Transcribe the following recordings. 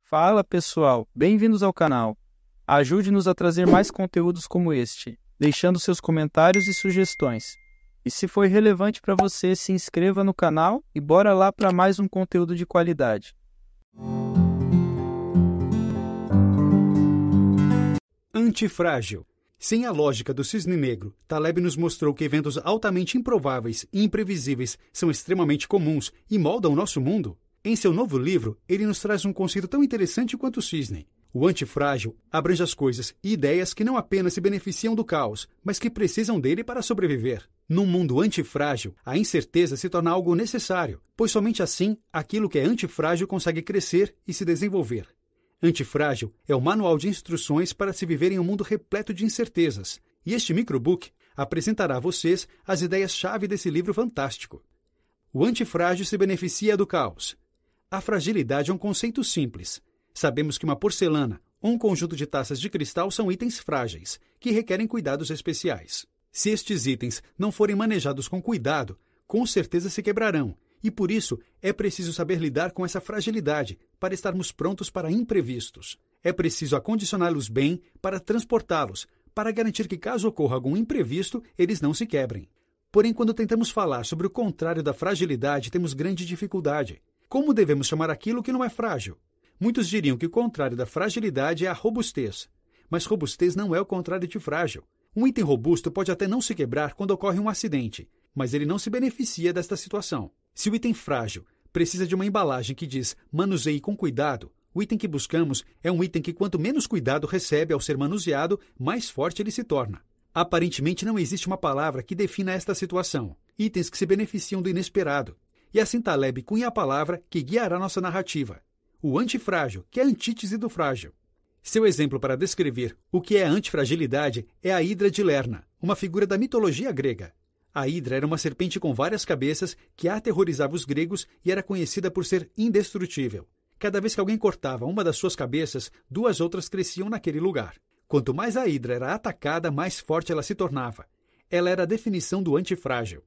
Fala pessoal, bem-vindos ao canal. Ajude-nos a trazer mais conteúdos como este, deixando seus comentários e sugestões. E se foi relevante para você, se inscreva no canal e bora lá para mais um conteúdo de qualidade. Antifrágil. Sem a lógica do cisne negro, Taleb nos mostrou que eventos altamente improváveis e imprevisíveis são extremamente comuns e moldam o nosso mundo. Em seu novo livro, ele nos traz um conceito tão interessante quanto o cisne. O antifrágil abrange as coisas e ideias que não apenas se beneficiam do caos, mas que precisam dele para sobreviver. Num mundo antifrágil, a incerteza se torna algo necessário, pois somente assim aquilo que é antifrágil consegue crescer e se desenvolver. Antifrágil é o manual de instruções para se viver em um mundo repleto de incertezas, e este microbook apresentará a vocês as ideias-chave desse livro fantástico. O antifrágil se beneficia do caos. A fragilidade é um conceito simples. Sabemos que uma porcelana ou um conjunto de taças de cristal são itens frágeis, que requerem cuidados especiais. Se estes itens não forem manejados com cuidado, com certeza se quebrarão, e por isso é preciso saber lidar com essa fragilidade para estarmos prontos para imprevistos. É preciso acondicioná-los bem para transportá-los, para garantir que caso ocorra algum imprevisto, eles não se quebrem. Porém, quando tentamos falar sobre o contrário da fragilidade, temos grande dificuldade. Como devemos chamar aquilo que não é frágil? Muitos diriam que o contrário da fragilidade é a robustez. Mas robustez não é o contrário de frágil. Um item robusto pode até não se quebrar quando ocorre um acidente, mas ele não se beneficia desta situação. Se o item frágil precisa de uma embalagem que diz manuseie com cuidado, o item que buscamos é um item que quanto menos cuidado recebe ao ser manuseado, mais forte ele se torna. Aparentemente não existe uma palavra que defina esta situação. Itens que se beneficiam do inesperado. E assim Taleb cunha a palavra que guiará nossa narrativa. O antifrágil, que é a antítese do frágil. Seu exemplo para descrever o que é a antifragilidade é a Hidra de Lerna, uma figura da mitologia grega. A Hidra era uma serpente com várias cabeças que aterrorizava os gregos e era conhecida por ser indestrutível. Cada vez que alguém cortava uma das suas cabeças, duas outras cresciam naquele lugar. Quanto mais a Hidra era atacada, mais forte ela se tornava. Ela era a definição do antifrágil.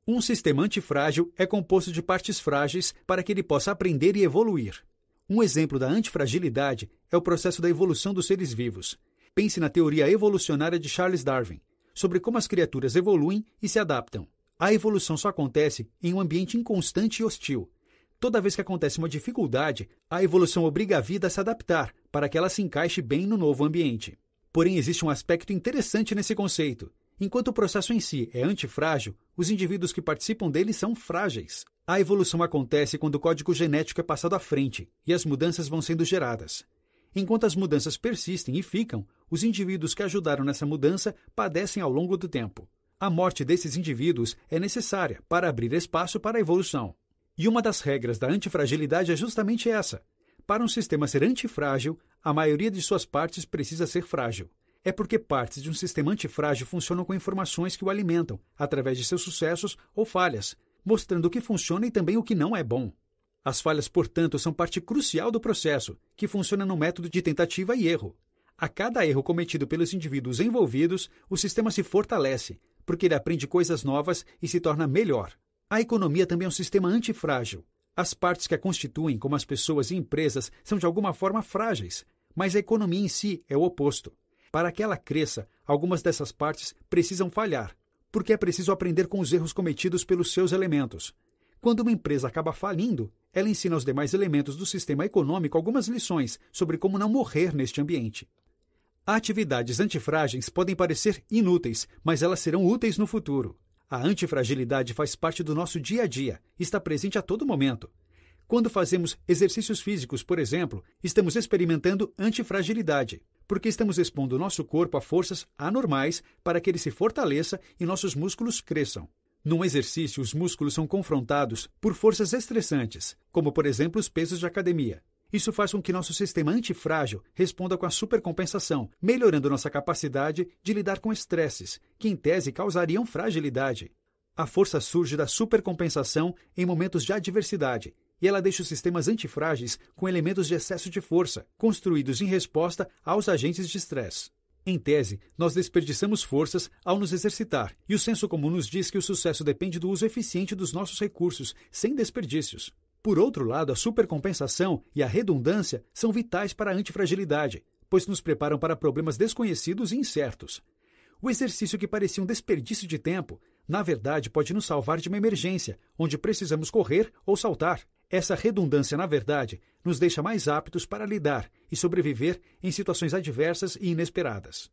Um sistema antifrágil é composto de partes frágeis para que ele possa aprender e evoluir. Um exemplo da antifragilidade é o processo da evolução dos seres vivos. Pense na teoria evolucionária de Charles Darwin, sobre como as criaturas evoluem e se adaptam. A evolução só acontece em um ambiente inconstante e hostil. Toda vez que acontece uma dificuldade, a evolução obriga a vida a se adaptar para que ela se encaixe bem no novo ambiente. Porém, existe um aspecto interessante nesse conceito. Enquanto o processo em si é antifrágil, os indivíduos que participam dele são frágeis. A evolução acontece quando o código genético é passado à frente e as mudanças vão sendo geradas. Enquanto as mudanças persistem e ficam, os indivíduos que ajudaram nessa mudança padecem ao longo do tempo. A morte desses indivíduos é necessária para abrir espaço para a evolução. E uma das regras da antifragilidade é justamente essa. Para um sistema ser antifrágil, a maioria de suas partes precisa ser frágil. É porque partes de um sistema antifrágil funcionam com informações que o alimentam, através de seus sucessos ou falhas, mostrando o que funciona e também o que não é bom. As falhas, portanto, são parte crucial do processo, que funciona no método de tentativa e erro. A cada erro cometido pelos indivíduos envolvidos, o sistema se fortalece, porque ele aprende coisas novas e se torna melhor. A economia também é um sistema antifrágil. As partes que a constituem, como as pessoas e empresas, são de alguma forma frágeis, mas a economia em si é o oposto. Para que ela cresça, algumas dessas partes precisam falhar, porque é preciso aprender com os erros cometidos pelos seus elementos. Quando uma empresa acaba falindo, ela ensina aos demais elementos do sistema econômico algumas lições sobre como não morrer neste ambiente. Atividades antifrágeis podem parecer inúteis, mas elas serão úteis no futuro. A antifragilidade faz parte do nosso dia a dia, está presente a todo momento. Quando fazemos exercícios físicos, por exemplo, estamos experimentando antifragilidade, porque estamos expondo nosso corpo a forças anormais para que ele se fortaleça e nossos músculos cresçam. Num exercício, os músculos são confrontados por forças estressantes, como, por exemplo, os pesos de academia. Isso faz com que nosso sistema antifrágil responda com a supercompensação, melhorando nossa capacidade de lidar com estresses, que em tese causariam fragilidade. A força surge da supercompensação em momentos de adversidade, e ela deixa os sistemas antifrágeis com elementos de excesso de força, construídos em resposta aos agentes de estresse. Em tese, nós desperdiçamos forças ao nos exercitar, e o senso comum nos diz que o sucesso depende do uso eficiente dos nossos recursos, sem desperdícios. Por outro lado, a supercompensação e a redundância são vitais para a antifragilidade, pois nos preparam para problemas desconhecidos e incertos. O exercício que parecia um desperdício de tempo, na verdade, pode nos salvar de uma emergência, onde precisamos correr ou saltar. Essa redundância, na verdade, nos deixa mais aptos para lidar e sobreviver em situações adversas e inesperadas.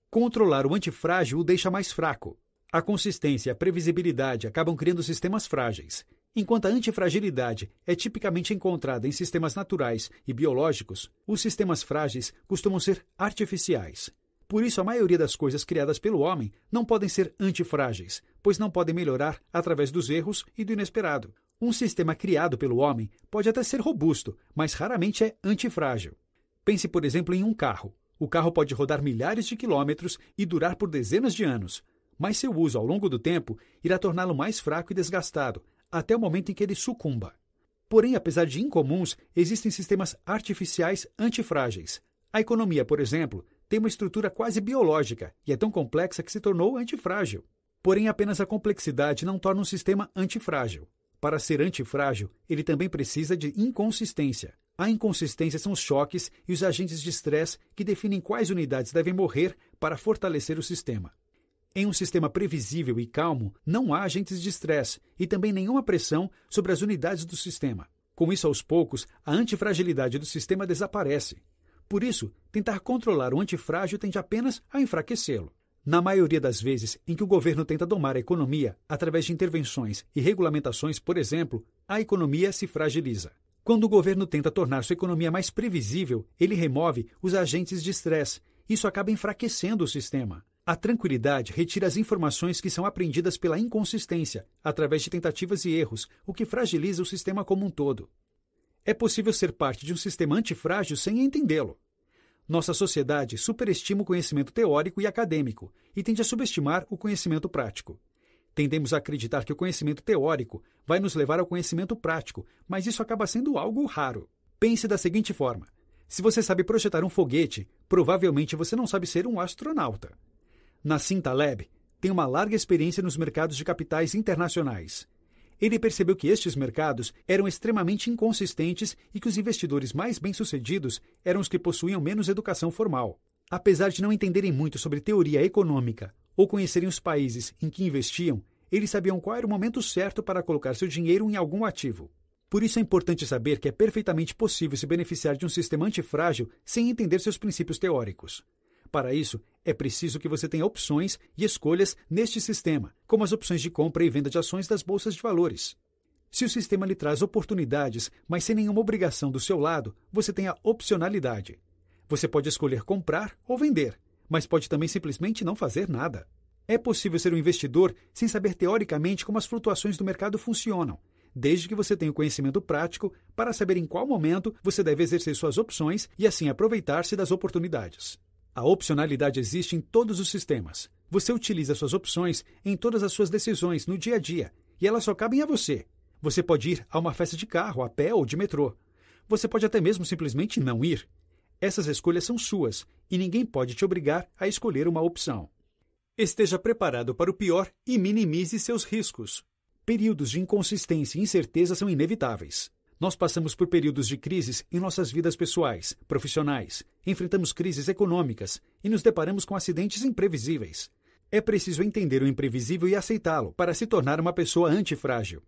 Controlar o antifrágil o deixa mais fraco. A consistência e a previsibilidade acabam criando sistemas frágeis. Enquanto a antifragilidade é tipicamente encontrada em sistemas naturais e biológicos, os sistemas frágeis costumam ser artificiais. Por isso, a maioria das coisas criadas pelo homem não podem ser antifrágeis, pois não podem melhorar através dos erros e do inesperado. Um sistema criado pelo homem pode até ser robusto, mas raramente é antifrágil. Pense, por exemplo, em um carro. O carro pode rodar milhares de quilômetros e durar por dezenas de anos, mas seu uso ao longo do tempo irá torná-lo mais fraco e desgastado, até o momento em que ele sucumba. Porém, apesar de incomuns, existem sistemas artificiais antifrágeis. A economia, por exemplo, tem uma estrutura quase biológica e é tão complexa que se tornou antifrágil. Porém, apenas a complexidade não torna um sistema antifrágil. Para ser antifrágil, ele também precisa de inconsistência. A inconsistência são os choques e os agentes de estresse que definem quais unidades devem morrer para fortalecer o sistema. Em um sistema previsível e calmo, não há agentes de estresse e também nenhuma pressão sobre as unidades do sistema. Com isso, aos poucos, a antifragilidade do sistema desaparece. Por isso, tentar controlar o antifrágil tende apenas a enfraquecê-lo. Na maioria das vezes em que o governo tenta domar a economia através de intervenções e regulamentações, por exemplo, a economia se fragiliza. Quando o governo tenta tornar sua economia mais previsível, ele remove os agentes de estresse. Isso acaba enfraquecendo o sistema. A tranquilidade retira as informações que são aprendidas pela inconsistência, através de tentativas e erros, o que fragiliza o sistema como um todo. É possível ser parte de um sistema antifrágil sem entendê-lo. Nossa sociedade superestima o conhecimento teórico e acadêmico e tende a subestimar o conhecimento prático. Tendemos a acreditar que o conhecimento teórico vai nos levar ao conhecimento prático, mas isso acaba sendo algo raro. Pense da seguinte forma: se você sabe projetar um foguete, provavelmente você não sabe ser um astronauta. Nassim Taleb tem uma larga experiência nos mercados de capitais internacionais. Ele percebeu que estes mercados eram extremamente inconsistentes e que os investidores mais bem-sucedidos eram os que possuíam menos educação formal. Apesar de não entenderem muito sobre teoria econômica ou conhecerem os países em que investiam, eles sabiam qual era o momento certo para colocar seu dinheiro em algum ativo. Por isso é importante saber que é perfeitamente possível se beneficiar de um sistema antifrágil sem entender seus princípios teóricos. Para isso, é preciso que você tenha opções e escolhas neste sistema, como as opções de compra e venda de ações das bolsas de valores. Se o sistema lhe traz oportunidades, mas sem nenhuma obrigação do seu lado, você tem a opcionalidade. Você pode escolher comprar ou vender, mas pode também simplesmente não fazer nada. É possível ser um investidor sem saber teoricamente como as flutuações do mercado funcionam, desde que você tenha o conhecimento prático para saber em qual momento você deve exercer suas opções e assim aproveitar-se das oportunidades. A opcionalidade existe em todos os sistemas. Você utiliza suas opções em todas as suas decisões no dia a dia, e elas só cabem a você. Você pode ir a uma festa de carro, a pé ou de metrô. Você pode até mesmo simplesmente não ir. Essas escolhas são suas, e ninguém pode te obrigar a escolher uma opção. Esteja preparado para o pior e minimize seus riscos. Períodos de inconsistência e incerteza são inevitáveis. Nós passamos por períodos de crises em nossas vidas pessoais, profissionais, enfrentamos crises econômicas e nos deparamos com acidentes imprevisíveis. É preciso entender o imprevisível e aceitá-lo para se tornar uma pessoa antifrágil.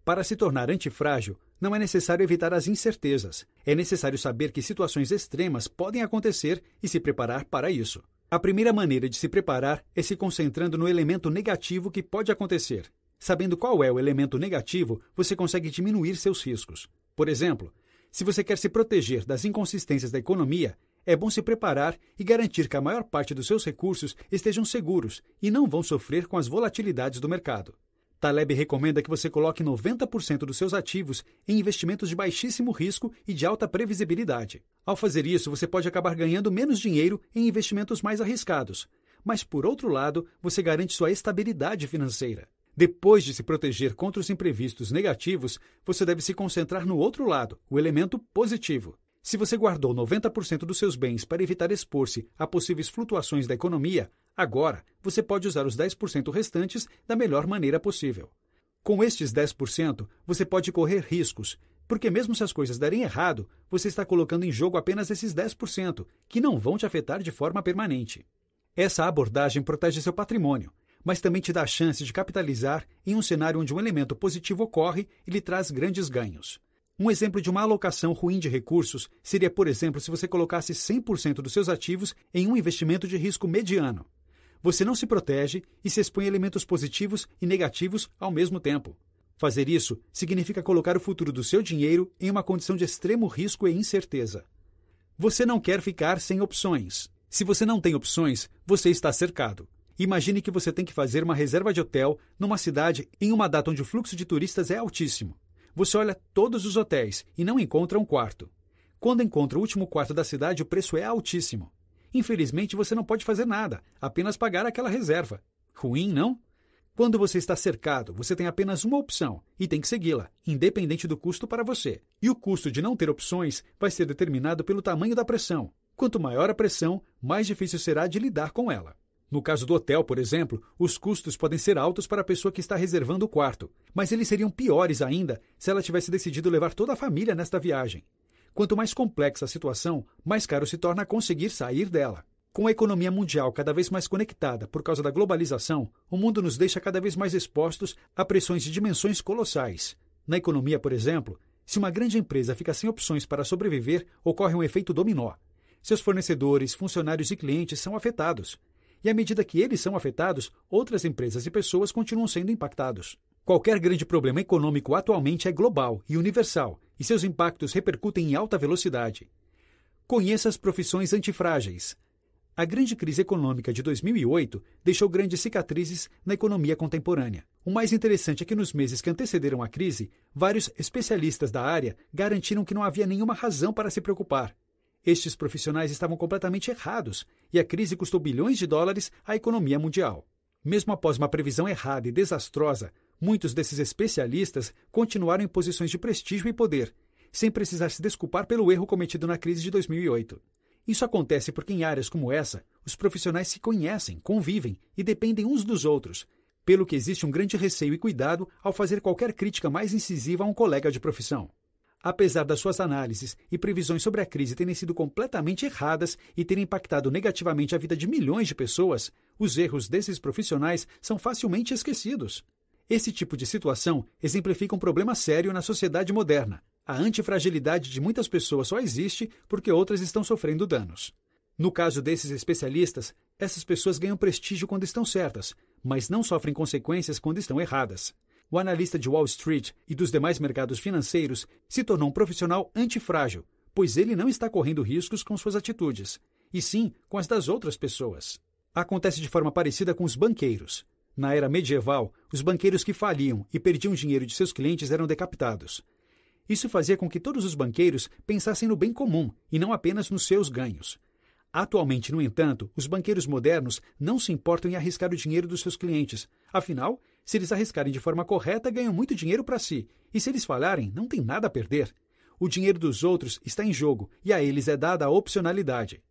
Para se tornar antifrágil, não é necessário evitar as incertezas. É necessário saber que situações extremas podem acontecer e se preparar para isso. A primeira maneira de se preparar é se concentrando no elemento negativo que pode acontecer. Sabendo qual é o elemento negativo, você consegue diminuir seus riscos. Por exemplo, se você quer se proteger das inconsistências da economia, é bom se preparar e garantir que a maior parte dos seus recursos estejam seguros e não vão sofrer com as volatilidades do mercado. Taleb recomenda que você coloque 90% dos seus ativos em investimentos de baixíssimo risco e de alta previsibilidade. Ao fazer isso, você pode acabar ganhando menos dinheiro em investimentos mais arriscados, mas, por outro lado, você garante sua estabilidade financeira. Depois de se proteger contra os imprevistos negativos, você deve se concentrar no outro lado, o elemento positivo. Se você guardou 90% dos seus bens para evitar expor-se a possíveis flutuações da economia, agora você pode usar os 10% restantes da melhor maneira possível. Com estes 10%, você pode correr riscos, Porque mesmo se as coisas derem errado, você está colocando em jogo apenas esses 10%, que não vão te afetar de forma permanente. Essa abordagem protege seu patrimônio, mas também te dá a chance de capitalizar em um cenário onde um elemento positivo ocorre e lhe traz grandes ganhos. Um exemplo de uma alocação ruim de recursos seria, por exemplo, se você colocasse 100% dos seus ativos em um investimento de risco mediano. Você não se protege e se expõe a elementos positivos e negativos ao mesmo tempo. Fazer isso significa colocar o futuro do seu dinheiro em uma condição de extremo risco e incerteza. Você não quer ficar sem opções. Se você não tem opções, você está cercado. Imagine que você tem que fazer uma reserva de hotel numa cidade em uma data onde o fluxo de turistas é altíssimo. Você olha todos os hotéis e não encontra um quarto. Quando encontra o último quarto da cidade, o preço é altíssimo. Infelizmente, você não pode fazer nada, apenas pagar aquela reserva. Ruim, não? Quando você está cercado, você tem apenas uma opção e tem que segui-la, independente do custo para você. E o custo de não ter opções vai ser determinado pelo tamanho da pressão. Quanto maior a pressão, mais difícil será de lidar com ela. No caso do hotel, por exemplo, os custos podem ser altos para a pessoa que está reservando o quarto, mas eles seriam piores ainda se ela tivesse decidido levar toda a família nesta viagem. Quanto mais complexa a situação, mais caro se torna conseguir sair dela. Com a economia mundial cada vez mais conectada por causa da globalização, o mundo nos deixa cada vez mais expostos a pressões de dimensões colossais. Na economia, por exemplo, se uma grande empresa fica sem opções para sobreviver, ocorre um efeito dominó. Seus fornecedores, funcionários e clientes são afetados. E à medida que eles são afetados, outras empresas e pessoas continuam sendo impactados. Qualquer grande problema econômico atualmente é global e universal, e seus impactos repercutem em alta velocidade. Conheça as profissões antifrágeis. A grande crise econômica de 2008 deixou grandes cicatrizes na economia contemporânea. O mais interessante é que nos meses que antecederam a crise, vários especialistas da área garantiram que não havia nenhuma razão para se preocupar. Estes profissionais estavam completamente errados e a crise custou bilhões de dólares à economia mundial. Mesmo após uma previsão errada e desastrosa, muitos desses especialistas continuaram em posições de prestígio e poder, sem precisar se desculpar pelo erro cometido na crise de 2008. Isso acontece porque em áreas como essa, os profissionais se conhecem, convivem e dependem uns dos outros, pelo que existe um grande receio e cuidado ao fazer qualquer crítica mais incisiva a um colega de profissão. Apesar das suas análises e previsões sobre a crise terem sido completamente erradas e terem impactado negativamente a vida de milhões de pessoas, os erros desses profissionais são facilmente esquecidos. Esse tipo de situação exemplifica um problema sério na sociedade moderna. A antifragilidade de muitas pessoas só existe porque outras estão sofrendo danos. No caso desses especialistas, essas pessoas ganham prestígio quando estão certas, mas não sofrem consequências quando estão erradas. O analista de Wall Street e dos demais mercados financeiros se tornou um profissional antifrágil, pois ele não está correndo riscos com suas atitudes, e sim com as das outras pessoas. Acontece de forma parecida com os banqueiros. Na era medieval, os banqueiros que faliam e perdiam dinheiro de seus clientes eram decapitados. Isso fazia com que todos os banqueiros pensassem no bem comum e não apenas nos seus ganhos. Atualmente, no entanto, os banqueiros modernos não se importam em arriscar o dinheiro dos seus clientes. Afinal, se eles arriscarem de forma correta, ganham muito dinheiro para si. E se eles falharem, não tem nada a perder. O dinheiro dos outros está em jogo e a eles é dada a opcionalidade.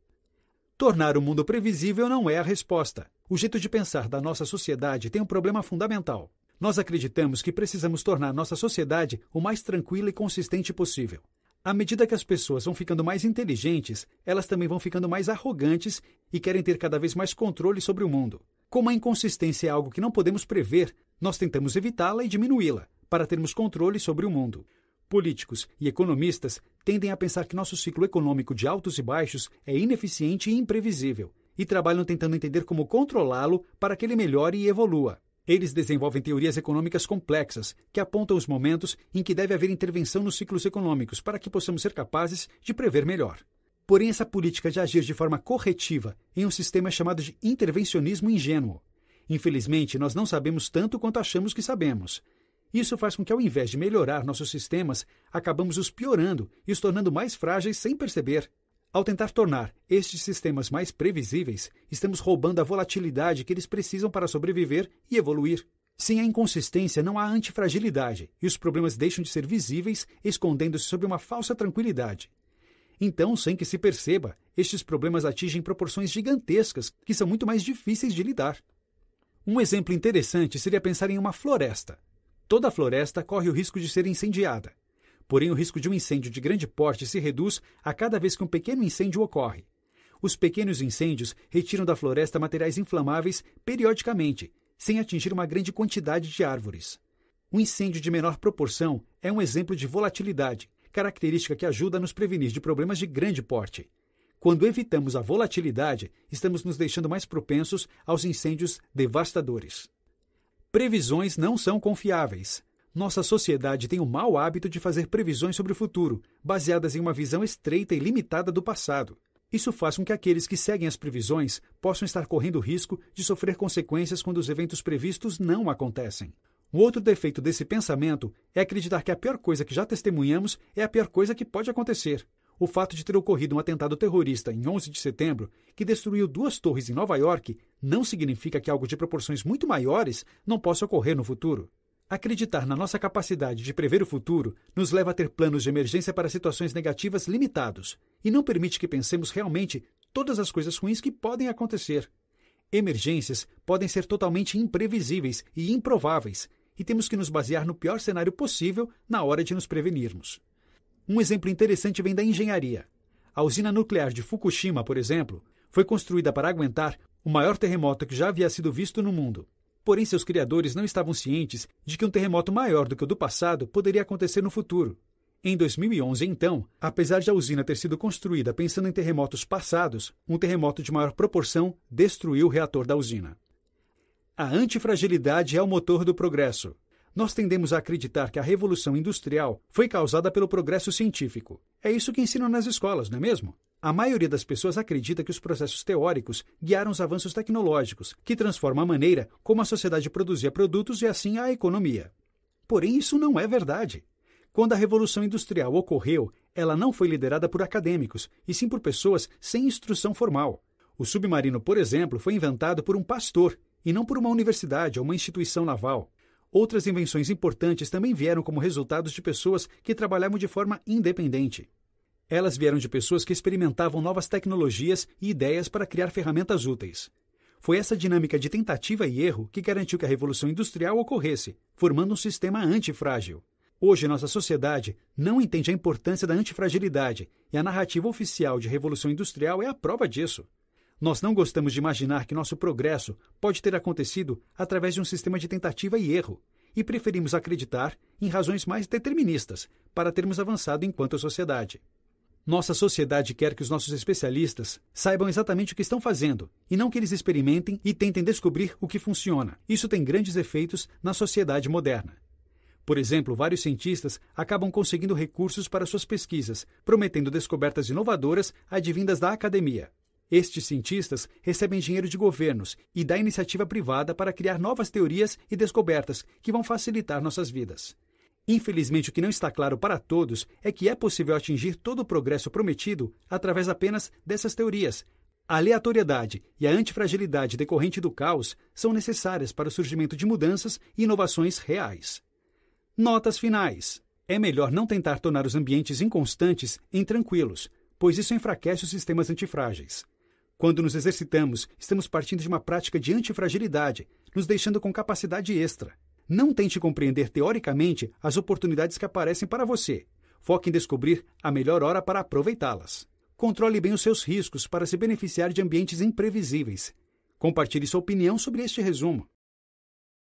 Tornar o mundo previsível não é a resposta. O jeito de pensar da nossa sociedade tem um problema fundamental. Nós acreditamos que precisamos tornar nossa sociedade o mais tranquila e consistente possível. À medida que as pessoas vão ficando mais inteligentes, elas também vão ficando mais arrogantes e querem ter cada vez mais controle sobre o mundo. Como a inconsistência é algo que não podemos prever, nós tentamos evitá-la e diminuí-la, para termos controle sobre o mundo. Políticos e economistas tendem a pensar que nosso ciclo econômico de altos e baixos é ineficiente e imprevisível, e trabalham tentando entender como controlá-lo para que ele melhore e evolua. Eles desenvolvem teorias econômicas complexas que apontam os momentos em que deve haver intervenção nos ciclos econômicos para que possamos ser capazes de prever melhor. Porém, essa política de agir de forma corretiva em um sistema é chamado de intervencionismo ingênuo. Infelizmente, nós não sabemos tanto quanto achamos que sabemos. Isso faz com que, ao invés de melhorar nossos sistemas, acabamos os piorando e os tornando mais frágeis sem perceber. Ao tentar tornar estes sistemas mais previsíveis, estamos roubando a volatilidade que eles precisam para sobreviver e evoluir. Sem a inconsistência, não há antifragilidade, e os problemas deixam de ser visíveis, escondendo-se sob uma falsa tranquilidade. Então, sem que se perceba, estes problemas atingem proporções gigantescas que são muito mais difíceis de lidar. Um exemplo interessante seria pensar em uma floresta. Toda floresta corre o risco de ser incendiada. Porém, o risco de um incêndio de grande porte se reduz a cada vez que um pequeno incêndio ocorre. Os pequenos incêndios retiram da floresta materiais inflamáveis periodicamente, sem atingir uma grande quantidade de árvores. Um incêndio de menor proporção é um exemplo de volatilidade, característica que ajuda a nos prevenir de problemas de grande porte. Quando evitamos a volatilidade, estamos nos deixando mais propensos aos incêndios devastadores. Previsões não são confiáveis. Nossa sociedade tem o mau hábito de fazer previsões sobre o futuro, baseadas em uma visão estreita e limitada do passado. Isso faz com que aqueles que seguem as previsões possam estar correndo o risco de sofrer consequências quando os eventos previstos não acontecem. Um outro defeito desse pensamento é acreditar que a pior coisa que já testemunhamos é a pior coisa que pode acontecer. O fato de ter ocorrido um atentado terrorista em 11 de setembro, que destruiu 2 torres em Nova York, não significa que algo de proporções muito maiores não possa ocorrer no futuro. Acreditar na nossa capacidade de prever o futuro nos leva a ter planos de emergência para situações negativas limitados e não permite que pensemos realmente todas as coisas ruins que podem acontecer. Emergências podem ser totalmente imprevisíveis e improváveis, e temos que nos basear no pior cenário possível na hora de nos prevenirmos. Um exemplo interessante vem da engenharia. A usina nuclear de Fukushima, por exemplo, foi construída para aguentar o maior terremoto que já havia sido visto no mundo. Porém, seus criadores não estavam cientes de que um terremoto maior do que o do passado poderia acontecer no futuro. Em 2011, então, apesar de a usina ter sido construída pensando em terremotos passados, um terremoto de maior proporção destruiu o reator da usina. A antifragilidade é o motor do progresso. Nós tendemos a acreditar que a Revolução Industrial foi causada pelo progresso científico. É isso que ensinam nas escolas, não é mesmo? A maioria das pessoas acredita que os processos teóricos guiaram os avanços tecnológicos, que transformam a maneira como a sociedade produzia produtos e assim a economia. Porém, isso não é verdade. Quando a Revolução Industrial ocorreu, ela não foi liderada por acadêmicos, e sim por pessoas sem instrução formal. O submarino, por exemplo, foi inventado por um pastor, e não por uma universidade ou uma instituição naval. Outras invenções importantes também vieram como resultados de pessoas que trabalhavam de forma independente. Elas vieram de pessoas que experimentavam novas tecnologias e ideias para criar ferramentas úteis. Foi essa dinâmica de tentativa e erro que garantiu que a Revolução Industrial ocorresse, formando um sistema antifrágil. Hoje, nossa sociedade não entende a importância da antifragilidade, e a narrativa oficial de Revolução Industrial é a prova disso. Nós não gostamos de imaginar que nosso progresso pode ter acontecido através de um sistema de tentativa e erro, e preferimos acreditar em razões mais deterministas para termos avançado enquanto sociedade. Nossa sociedade quer que os nossos especialistas saibam exatamente o que estão fazendo, e não que eles experimentem e tentem descobrir o que funciona. Isso tem grandes efeitos na sociedade moderna. Por exemplo, vários cientistas acabam conseguindo recursos para suas pesquisas, prometendo descobertas inovadoras advindas da academia. Estes cientistas recebem dinheiro de governos e da iniciativa privada para criar novas teorias e descobertas que vão facilitar nossas vidas. Infelizmente, o que não está claro para todos é que é possível atingir todo o progresso prometido através apenas dessas teorias. A aleatoriedade e a antifragilidade decorrente do caos são necessárias para o surgimento de mudanças e inovações reais. Notas finais. É melhor não tentar tornar os ambientes inconstantes em tranquilos, pois isso enfraquece os sistemas antifrágeis. Quando nos exercitamos, estamos partindo de uma prática de antifragilidade, nos deixando com capacidade extra. Não tente compreender teoricamente as oportunidades que aparecem para você. Foque em descobrir a melhor hora para aproveitá-las. Controle bem os seus riscos para se beneficiar de ambientes imprevisíveis. Compartilhe sua opinião sobre este resumo.